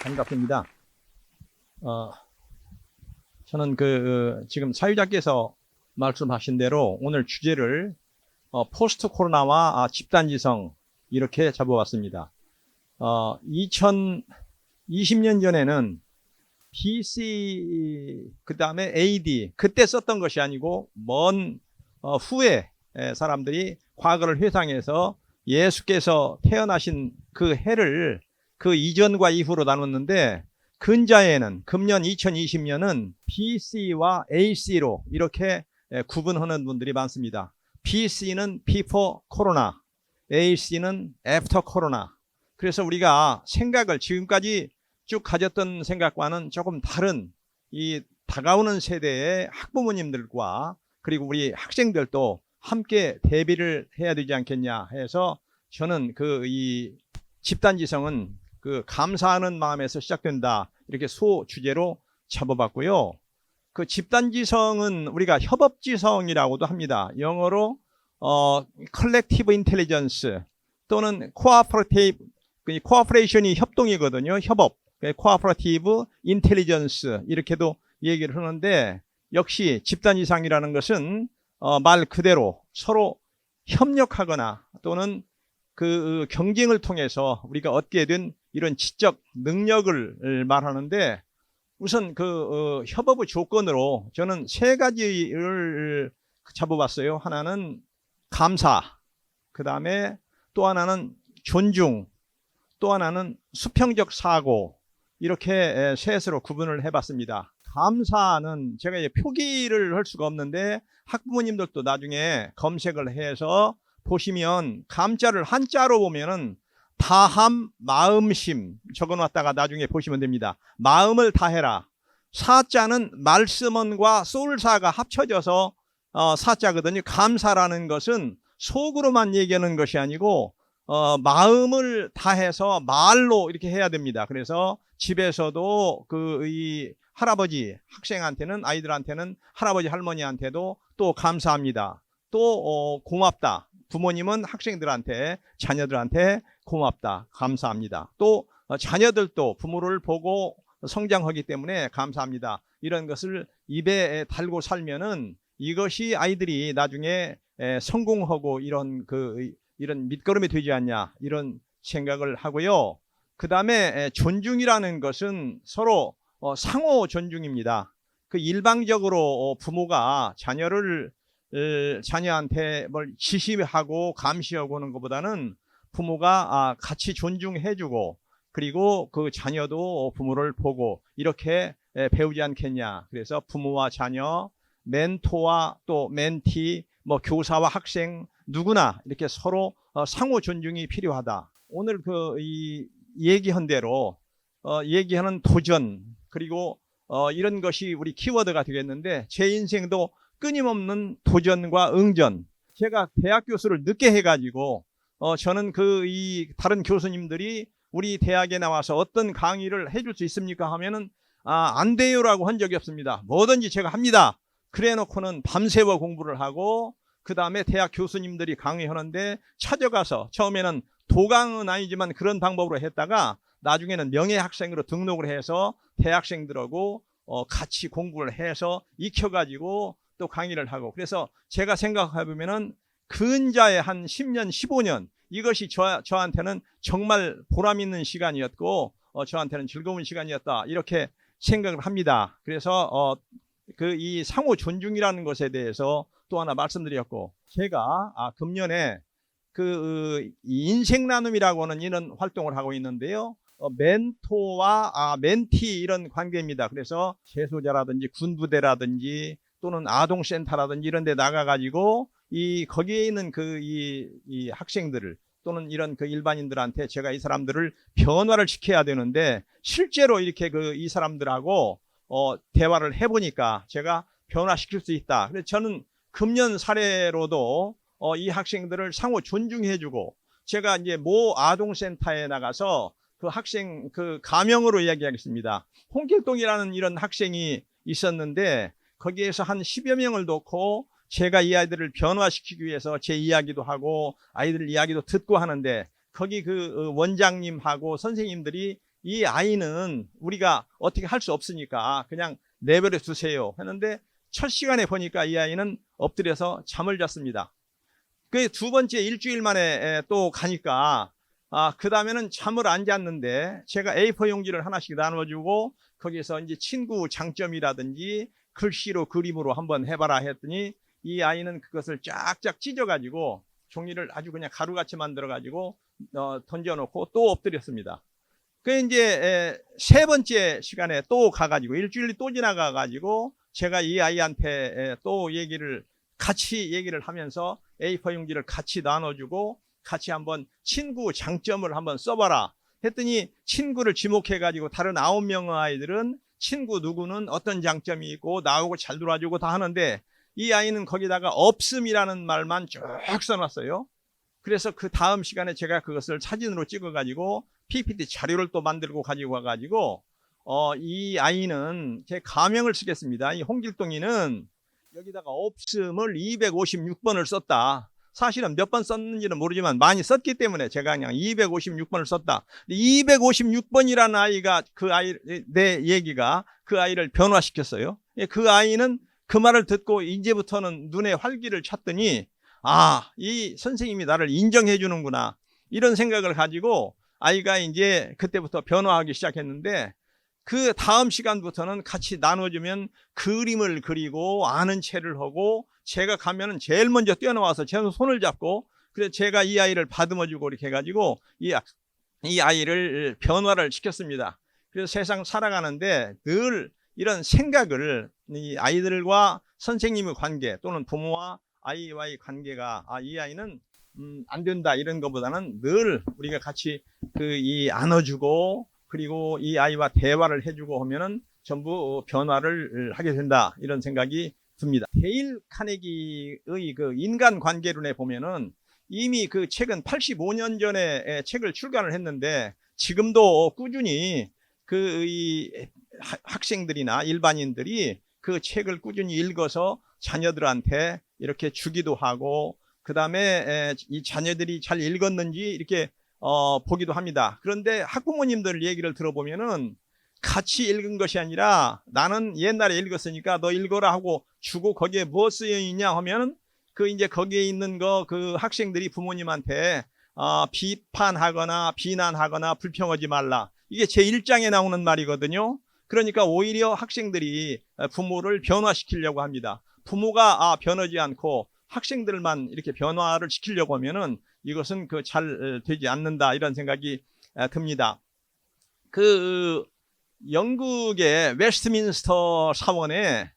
반갑습니다. 저는 지금 사유자께서 말씀하신 대로 오늘 주제를 포스트 코로나와 집단지성 이렇게 잡아왔습니다. 2020년 전에는 BC 그 다음에 AD 그때 썼던 것이 아니고 먼 후에 사람들이 과거를 회상해서 예수께서 태어나신 그 해를 그 이전과 이후로 나눴는데, 근자에는 금년 2020년은 BC와 AC로 이렇게 구분하는 분들이 많습니다. BC는 Before Corona, AC는 After Corona. 그래서 우리가 생각을 지금까지 쭉 가졌던 생각과는 조금 다른 이 다가오는 세대의 학부모님들과 그리고 우리 학생들도 함께 대비를 해야 되지 않겠냐 해서 저는 이 집단지성은 감사하는 마음에서 시작된다 이렇게 소주제로 잡아봤고요. 그 집단지성은 우리가 협업지성이라고도 합니다. 영어로 collective intelligence 또는 cooperation이 협동이거든요. 협업, cooperative intelligence 이렇게도 얘기를 하는데, 역시 집단지성이라는 것은 말 그대로 서로 협력하거나 또는 그 경쟁을 통해서 우리가 얻게 된 이런 지적 능력을 말하는데, 우선 협업의 조건으로 저는 세 가지를 잡아봤어요. 하나는 감사, 그 다음에 또 하나는 존중, 또 하나는 수평적 사고, 이렇게 셋으로 구분을 해봤습니다. 감사는 제가 이제 표기를 할 수가 없는데 학부모님들도 나중에 검색을 해서 보시면 감자를 한자로 보면은 다함, 마음심 적어놨다가 나중에 보시면 됩니다. 마음을 다해라. 사자는 말씀원과 쏠사가 합쳐져서 사자거든요. 감사라는 것은 속으로만 얘기하는 것이 아니고 마음을 다해서 말로 이렇게 해야 됩니다. 그래서 집에서도 이 할아버지 학생한테는, 아이들한테는, 할아버지 할머니한테도 또 감사합니다. 또 고맙다. 부모님은 학생들한테, 자녀들한테 고맙다, 감사합니다. 또 자녀들도 부모를 보고 성장하기 때문에 감사합니다. 이런 것을 입에 달고 살면은 이것이 아이들이 나중에 성공하고 이런 밑거름이 되지 않냐, 이런 생각을 하고요. 그 다음에 존중이라는 것은 서로 상호 존중입니다. 일방적으로 부모가 자녀한테 뭘 지시하고 감시하고 하는 것보다는 부모가 같이 존중해주고, 그리고 그 자녀도 부모를 보고 이렇게 배우지 않겠냐. 그래서 부모와 자녀, 멘토와 또 멘티, 교사와 학생 누구나 이렇게 서로 상호 존중이 필요하다. 오늘 이 얘기한 대로 얘기하는 도전, 그리고 이런 것이 우리 키워드가 되겠는데, 제 인생도 끊임없는 도전과 응전. 제가 대학 교수를 늦게 해가지고 저는 이 다른 교수님들이 우리 대학에 나와서 어떤 강의를 해줄 수 있습니까 하면은 안 돼요라고 한 적이 없습니다. 뭐든지 제가 합니다. 그래 놓고는 밤새워 공부를 하고, 그 다음에 대학 교수님들이 강의하는데 찾아가서 처음에는 도강은 아니지만 그런 방법으로 했다가 나중에는 명예학생으로 등록을 해서 대학생들하고 같이 공부를 해서 익혀가지고 또 강의를 하고, 그래서 제가 생각해보면은 근자의 한 10년, 15년 이것이 저한테는 정말 보람 있는 시간이었고 저한테는 즐거운 시간이었다, 이렇게 생각을 합니다. 그래서 이 상호 존중이라는 것에 대해서 또 하나 말씀드렸고, 제가 금년에 인생 나눔이라고 하는 이런 활동을 하고 있는데요. 멘토와 멘티 이런 관계입니다. 그래서 재소자라든지 군부대라든지 또는 아동센터라든지 이런 데 나가가지고 거기에 있는 이 학생들을 또는 이런 일반인들한테 제가 이 사람들을 변화를 시켜야 되는데, 실제로 이렇게 이 사람들하고 대화를 해보니까 제가 변화시킬 수 있다. 그래서 저는 금년 사례로도 이 학생들을 상호 존중해주고, 제가 이제 모 아동센터에 나가서 그 학생 가명으로 이야기하겠습니다. 홍길동이라는 이런 학생이 있었는데 거기에서 한 10여 명을 놓고 제가 이 아이들을 변화시키기 위해서 제 이야기도 하고 아이들 이야기도 듣고 하는데, 거기 원장님하고 선생님들이 이 아이는 우리가 어떻게 할 수 없으니까 그냥 내버려 두세요 했는데 첫 시간에 보니까 이 아이는 엎드려서 잠을 잤습니다. 그 두 번째 일주일 만에 또 가니까 그 다음에는 잠을 안 잤는데 제가 A4 용지를 하나씩 나눠주고 거기서 이제 친구 장점이라든지 글씨로 그림으로 한번 해봐라 했더니 이 아이는 그것을 쫙쫙 찢어가지고 종이를 아주 그냥 가루같이 만들어가지고 던져놓고 또 엎드렸습니다. 그 이제 세 번째 시간에 또 가가지고 일주일이 또 지나가가지고 제가 이 아이한테 또 같이 얘기를 하면서 A4 용지를 같이 나눠주고 같이 한번 친구 장점을 한번 써봐라 했더니 친구를 지목해가지고 다른 9명의 아이들은 친구 누구는 어떤 장점이 있고 나오고 잘 놀아주고 다 하는데 이 아이는 거기다가 없음이라는 말만 쭉 써놨어요. 그래서 그 다음 시간에 제가 그것을 사진으로 찍어가지고 PPT 자료를 또 만들고 가지고 와가지고 이 아이는 제 가명을 쓰겠습니다. 이 홍길동이는 여기다가 없음을 256번을 썼다. 사실은 몇 번 썼는지는 모르지만 많이 썼기 때문에 제가 그냥 256번을 썼다. 256번이라는 아이가 내 얘기가 그 아이를 변화시켰어요. 그 아이는 그 말을 듣고 이제부터는 눈에 활기를 찼더니 이 선생님이 나를 인정해 주는구나 이런 생각을 가지고 아이가 이제 그때부터 변화하기 시작했는데 그 다음 시간부터는 같이 나눠주면 그림을 그리고 아는 체를 하고 제가 가면은 제일 먼저 뛰어나와서 제 손을 잡고 그래서 제가 이 아이를 다듬어주고 이렇게 해가지고 이 아이를 변화를 시켰습니다. 그래서 세상 살아가는데 늘 이런 생각을 이 아이들과 선생님의 관계 또는 부모와 아이와의 관계가 이 아이는 안 된다 이런 것보다는 늘 우리가 같이 이 안아주고 그리고 이 아이와 대화를 해주고 하면은 전부 변화를 하게 된다 이런 생각이 듭니다. 데일 카네기의 그 인간관계론에 보면은 이미 그 책은 85년 전에 책을 출간을 했는데 지금도 꾸준히 이 학생들이나 일반인들이 그 책을 꾸준히 읽어서 자녀들한테 이렇게 주기도 하고 그 다음에 이 자녀들이 잘 읽었는지 이렇게 보기도 합니다. 그런데 학부모님들 얘기를 들어보면은 같이 읽은 것이 아니라 나는 옛날에 읽었으니까 너 읽어라 하고 주고 거기에 뭐 쓰여 있냐 하면은 이제 거기에 있는 그 학생들이 부모님한테 비판하거나 비난하거나 불평하지 말라. 이게 제1장에 나오는 말이거든요. 그러니까 오히려 학생들이 부모를 변화시키려고 합니다. 부모가 변하지 않고 학생들만 이렇게 변화를 시키려고 하면은 이것은 잘 되지 않는다 이런 생각이 듭니다. 영국의 웨스트민스터 사원에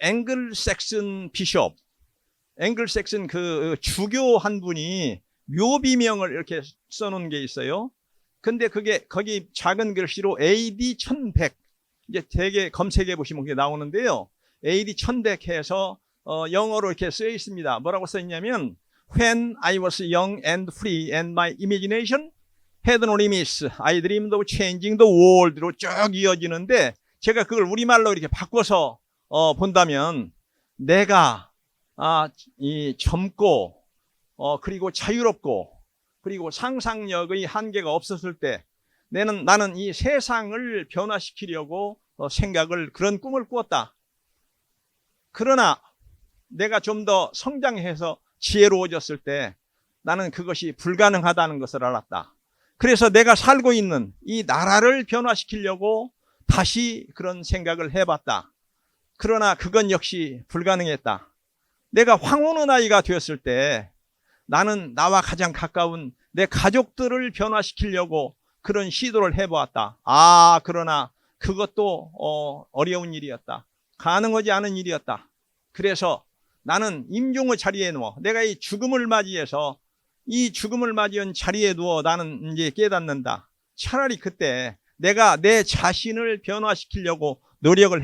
앵글색슨 비숍, 앵글색슨 주교 한 분이 묘비명을 이렇게 써놓은 게 있어요. 근데 거기 작은 글씨로 AD 1100 이제 대개 검색해 보시면 그게 나오는데요. AD 1100 해서 영어로 이렇게 쓰여 있습니다. 뭐라고 써 있냐면 When I was young and free and my imagination had no limits, I dreamed of changing the world로 쭉 이어지는데 제가 그걸 우리말로 이렇게 바꿔서 본다면 내가 이 젊고 그리고 자유롭고 그리고 상상력의 한계가 없었을 때 나는 이 세상을 변화시키려고 그런 꿈을 꾸었다. 그러나 내가 좀 더 성장해서 지혜로워졌을 때 나는 그것이 불가능하다는 것을 알았다. 그래서 내가 살고 있는 이 나라를 변화시키려고 다시 그런 생각을 해봤다. 그러나 그건 역시 불가능했다. 내가 황혼의 나이가 되었을 때 나는 나와 가장 가까운 내 가족들을 변화시키려고 그런 시도를 해보았다. 그러나 그것도 어려운 일이었다. 가능하지 않은 일이었다. 그래서 나는 임종의 자리에 누워 내가 이 죽음을 맞이해서 이 죽음을 맞이한 자리에 누워 나는 이제 깨닫는다. 차라리 그때 내가 내 자신을 변화시키려고 노력을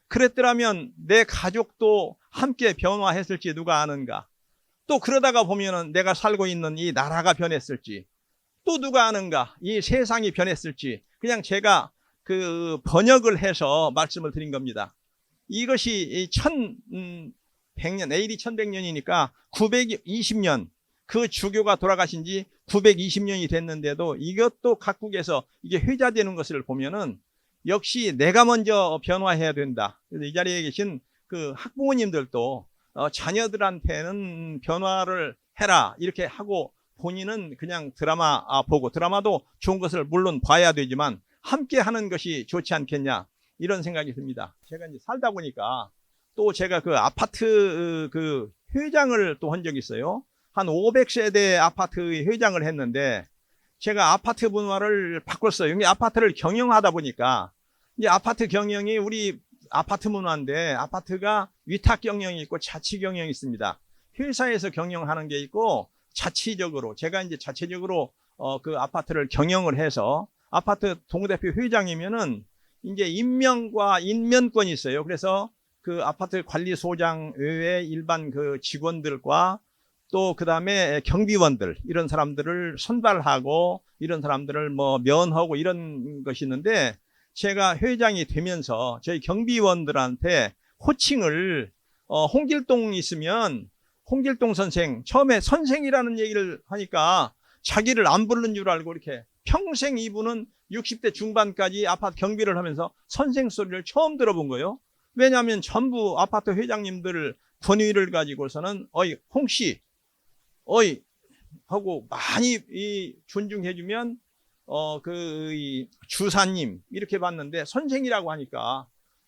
그랬더라면 내 가족도 함께 변화했을지 누가 아는가. 또 그러다가 보면은 내가 살고 있는 이 나라가 변했을지 또 누가 아는가. 이 세상이 변했을지 그냥 제가 번역을 해서 말씀을 드린 겁니다. 이것이 1100년 AD 1100년이니까 920년 그 주교가 돌아가신 지 920년이 됐는데도 이것도 각국에서 이게 회자되는 것을 보면은 역시 내가 먼저 변화해야 된다. 그래서 이 자리에 계신 그 학부모님들도 자녀들한테는 변화를 해라 이렇게 하고 본인은 그냥 드라마 보고, 드라마도 좋은 것을 물론 봐야 되지만 함께 하는 것이 좋지 않겠냐 이런 생각이 듭니다. 제가 이제 살다 보니까 또 제가 그 아파트 그 회장을 또 한 적이 있어요. 한 500세대 아파트 회장을 했는데 제가 아파트 문화를 바꿨어요. 이게 아파트를 경영하다 보니까 이제 아파트 경영이 우리 아파트 문화인데 아파트가 위탁 경영이 있고 자치 경영이 있습니다. 회사에서 경영하는 게 있고 자치적으로 제가 이제 자체적으로 그 아파트를 경영을 해서 아파트 동대표 회장이면은 이제 임명과 인면권이 있어요. 그래서 그 아파트 관리소장 외에 일반 그 직원들과 또 그 다음에 경비원들 이런 사람들을 선발하고 이런 사람들을 뭐 면하고 이런 것이 있는데 제가 회장이 되면서 저희 경비원들한테 호칭을 홍길동 있으면 홍길동 선생, 처음에 선생이라는 얘기를 하니까 자기를 안 부르는 줄 알고 이렇게 평생 이분은 60대 중반까지 아파트 경비를 하면서 선생 소리를 처음 들어본 거예요. 왜냐하면 전부 아파트 회장님들 권위를 가지고서는 어이 홍씨 어이 하고 많이 존중해주면 이 주사님 이렇게 봤는데 선생이라고 하니까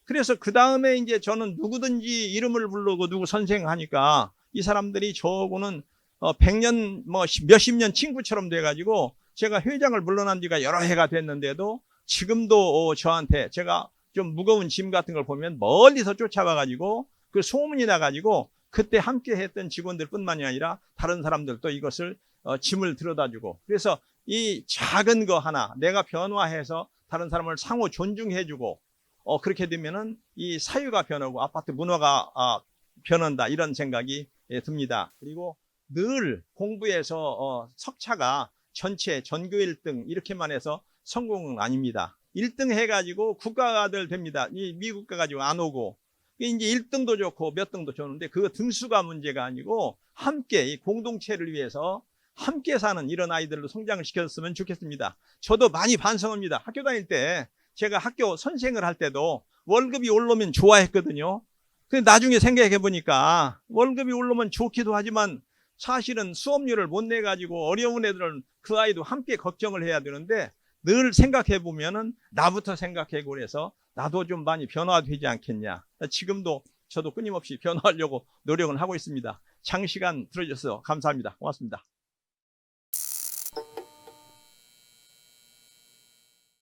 그래서 그 다음에 이제 저는 누구든지 이름을 부르고 누구 선생 하니까 이 사람들이 저하고는 100년 뭐 몇십 년 친구처럼 돼가지고 제가 회장을 물러난 지가 여러 해가 됐는데도 지금도 저한테 제가 좀 무거운 짐 같은 걸 보면 멀리서 쫓아와가지고 그 소문이 나가지고 그때 함께 했던 직원들 뿐만이 아니라 다른 사람들도 이것을 짐을 들여다주고 그래서 이 작은 거 하나 내가 변화해서 다른 사람을 상호 존중해주고 그렇게 되면은 이 사회가 변하고 아파트 문화가 변한다 이런 생각이 듭니다. 그리고 늘 공부에서 석차가 전체 전교 1등 이렇게만 해서 성공은 아닙니다. 1등 해가지고 국가가들 됩니다. 이 미국 가가지고 안 오고 이제 1등도 좋고 몇 등도 좋은데 그거 등수가 문제가 아니고 함께 이 공동체를 위해서 함께 사는 이런 아이들로 성장을 시켰으면 좋겠습니다. 저도 많이 반성합니다. 학교 다닐 때 제가 학교 선생을 할 때도 월급이 올라오면 좋아했거든요. 근데 나중에 생각해 보니까 월급이 올라오면 좋기도 하지만 사실은 수업료를 못 내가지고 어려운 애들은 그 아이도 함께 걱정을 해야 되는데 늘 생각해 보면은 나부터 생각하고 그래서 나도 좀 많이 변화되지 않겠냐. 지금도 저도 끊임없이 변화하려고 노력을 하고 있습니다. 장시간 들어주셔서 감사합니다. 고맙습니다.